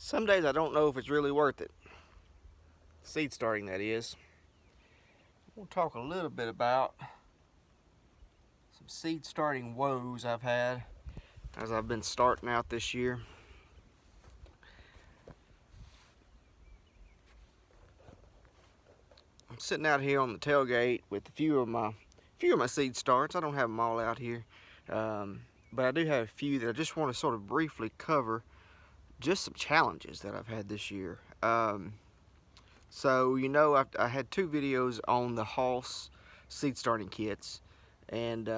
Some days I don't know if it's really worth it. Seed starting, that is. We'll talk a little bit about some seed starting woes I've had as I've been starting out this year. I'm sitting out here on the tailgate with a few of my seed starts. I don't have them all out here, but I do have a few that I just want to sort of briefly cover. Just some challenges that I've had this year. So I had two videos on the Hoss seed starting kits, and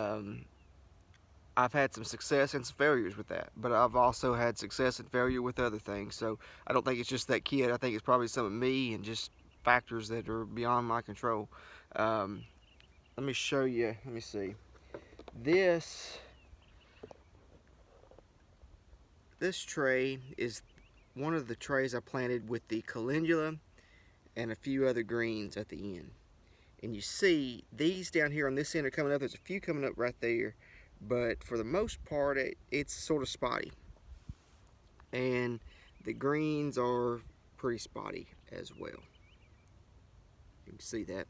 I've had some success and some failures with that, but I've also had success and failure with other things. So I don't think it's just that kit. I think it's probably some of me and just factors that are beyond my control. Let me show you. Let me see. This tray is one of the trays I planted with the calendula and a few other greens at the end. And you see these down here on this end are coming up. There's a few coming up right there, but for the most part it's sort of spotty. And the greens are pretty spotty as well. You can see that.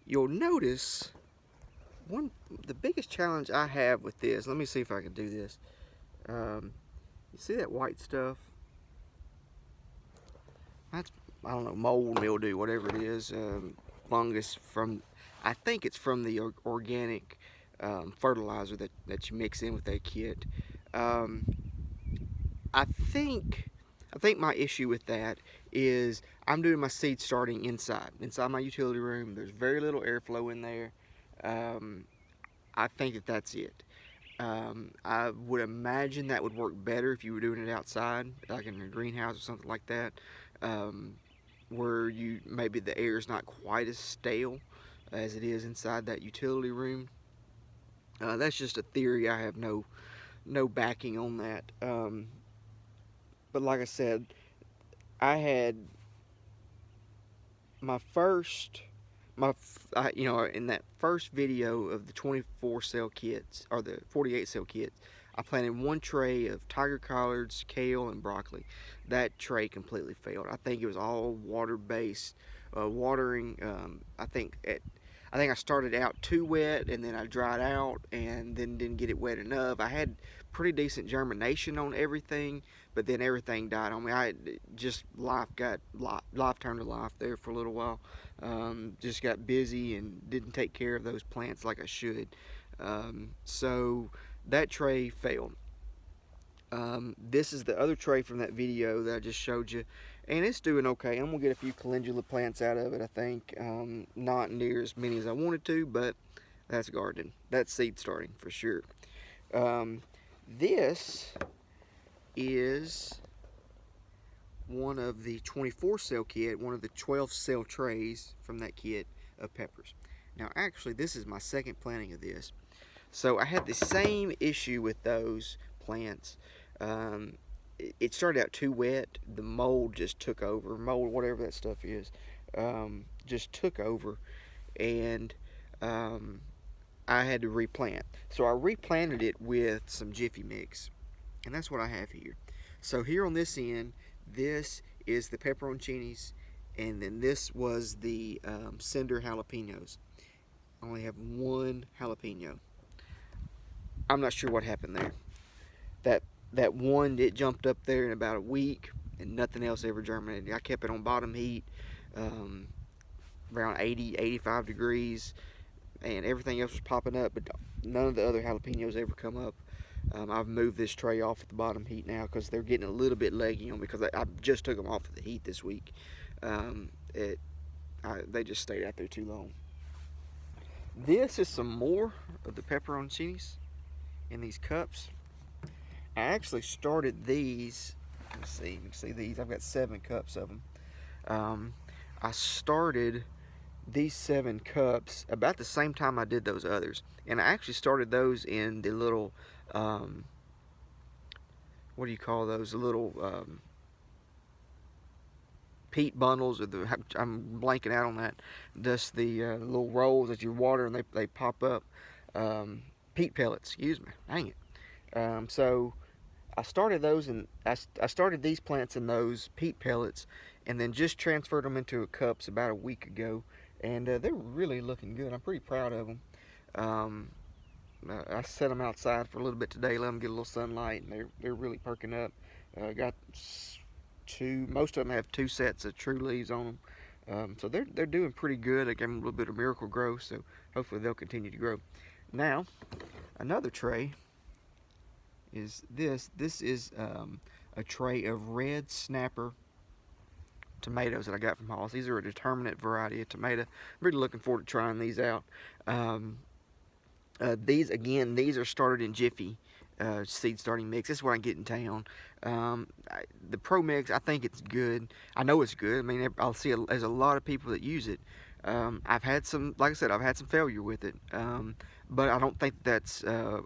You'll notice the biggest challenge I have with this, let me see if I can do this. You see that white stuff? That's, I don't know, mold, mildew, whatever it is, fungus from, I think it's from the organic fertilizer that you mix in with that kit. I think my issue with that is I'm doing my seed starting inside my utility room. There's very little airflow in there. I think that's it. I would imagine that would work better if you were doing it outside, like in a greenhouse or something like that, where maybe the air is not quite as stale as it is inside that utility room. That's just a theory. I have no backing on that. But like I said, I had in that first video of the 24 cell kits, or the 48 cell kits, I planted one tray of tiger collards, kale, and broccoli. That tray completely failed. I think it was all water-based watering. I think I started out too wet, and then I dried out, and then didn't get it wet enough. I had pretty decent germination on everything, but then everything died on me. Life turned to life there for a little while. Just got busy and didn't take care of those plants like I should. So that tray failed. This is the other tray from that video that I just showed you, and it's doing okay. I'm gonna get a few calendula plants out of it, I think. Not near as many as I wanted to, but that's gardening. That's seed starting for sure. This is one of the 24 cell kit, one of the 12 cell trays from that kit of peppers. Now actually this is my second planting of this. So I had the same issue with those plants. It started out too wet. The mold just took over. Mold, whatever that stuff is, just took over, and I had to replant. So I replanted it with some Jiffy Mix, and that's what I have here. So here on this end, this is the pepperoncinis, and then this was the cinder jalapenos. I only have one jalapeno. I'm not sure what happened there. That one, it jumped up there in about a week, and nothing else ever germinated. I kept it on bottom heat, around 80, 85 degrees, and everything else was popping up, but none of the other jalapenos ever come up. I've moved this tray off at the bottom heat now because they're getting a little bit leggy on me, because I just took them off of the heat this week. They just stayed out there too long. This is some more of the pepperoncinis in these cups. I actually started these. Let's see, you can see these. I've got 7 cups of them. I started these 7 cups about the same time I did those others, and I actually started those in the little what do you call those? The little peat bundles, or I'm blanking out on that. Just the little rolls that you water and they pop up. Peat pellets. Excuse me. Dang it. So I started those and I started these plants in those peat pellets, and then just transferred them into cups about a week ago, and they're really looking good. I'm pretty proud of them. Um, I set them outside for a little bit today, let them get a little sunlight, and they're really perking up. Got two. Most of them have two sets of true leaves on them, so they're doing pretty good. I gave them a little bit of miracle growth, so hopefully they'll continue to grow. Now, another tray is this. This is a tray of red snapper tomatoes that I got from Halls. These are a determinate variety of tomato. I'm really looking forward to trying these out. These are started in Jiffy seed starting mix. This is what I get in town. The Pro Mix, I think it's good. I know it's good. I mean, I'll see there's a lot of people that use it. I've had some, like I said, I've had some failure with it, but I don't think that's a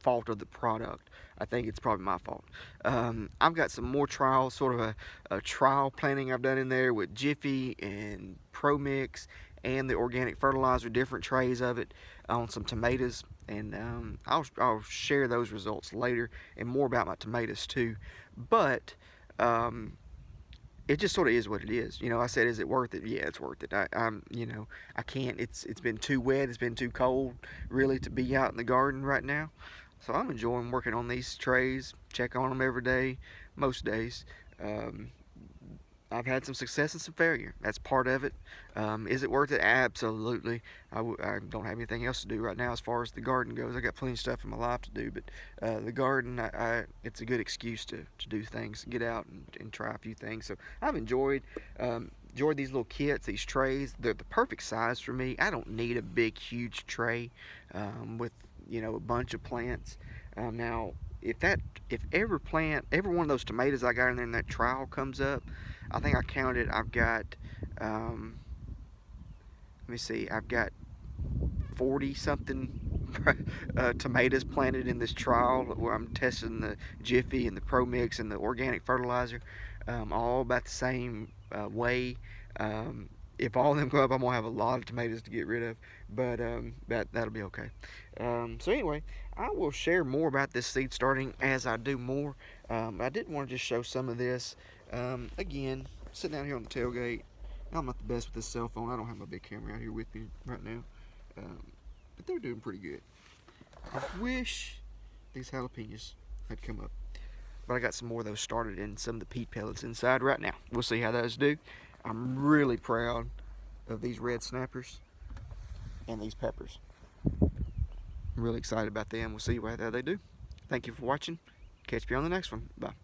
fault of the product. I think it's probably my fault. I've got some more trials, sort of a trial planting I've done in there with Jiffy and Pro Mix and the organic fertilizer, different trays of it on some tomatoes, and I'll share those results later and more about my tomatoes too. But it just sort of is what it is. I said, is it worth it? Yeah, it's worth it. I can't. It's been too wet. It's been too cold, really, to be out in the garden right now. So I'm enjoying working on these trays. Check on them every day, most days. I've had some success and some failure. That's part of it. Is it worth it? Absolutely. I don't have anything else to do right now as far as the garden goes. I got plenty of stuff in my life to do, but the garden, it's a good excuse to do things, get out and try a few things. So I've enjoyed these little kits, these trays. They're the perfect size for me. I don't need a big, huge tray with a bunch of plants. Now, if every one of those tomatoes I got in there in that trial comes up, I think I counted, I've got, let me see, I've got 40 something tomatoes planted in this trial where I'm testing the Jiffy and the Pro Mix and the organic fertilizer, all about the same way. If all of them go up, I'm gonna have a lot of tomatoes to get rid of, but that'll be okay. So anyway, I will share more about this seed starting as I do more. I did want to just show some of this. Again, sitting down here on the tailgate. I'm not the best with this cell phone. I don't have my big camera out here with me right now, but they're doing pretty good. I wish these jalapenos had come up, but I got some more of those started in some of the peat pellets inside right now. We'll see how those do. I'm really proud of these red snappers and these peppers. I'm really excited about them. We'll see how they do. Thank you for watching. Catch me on the next one. Bye.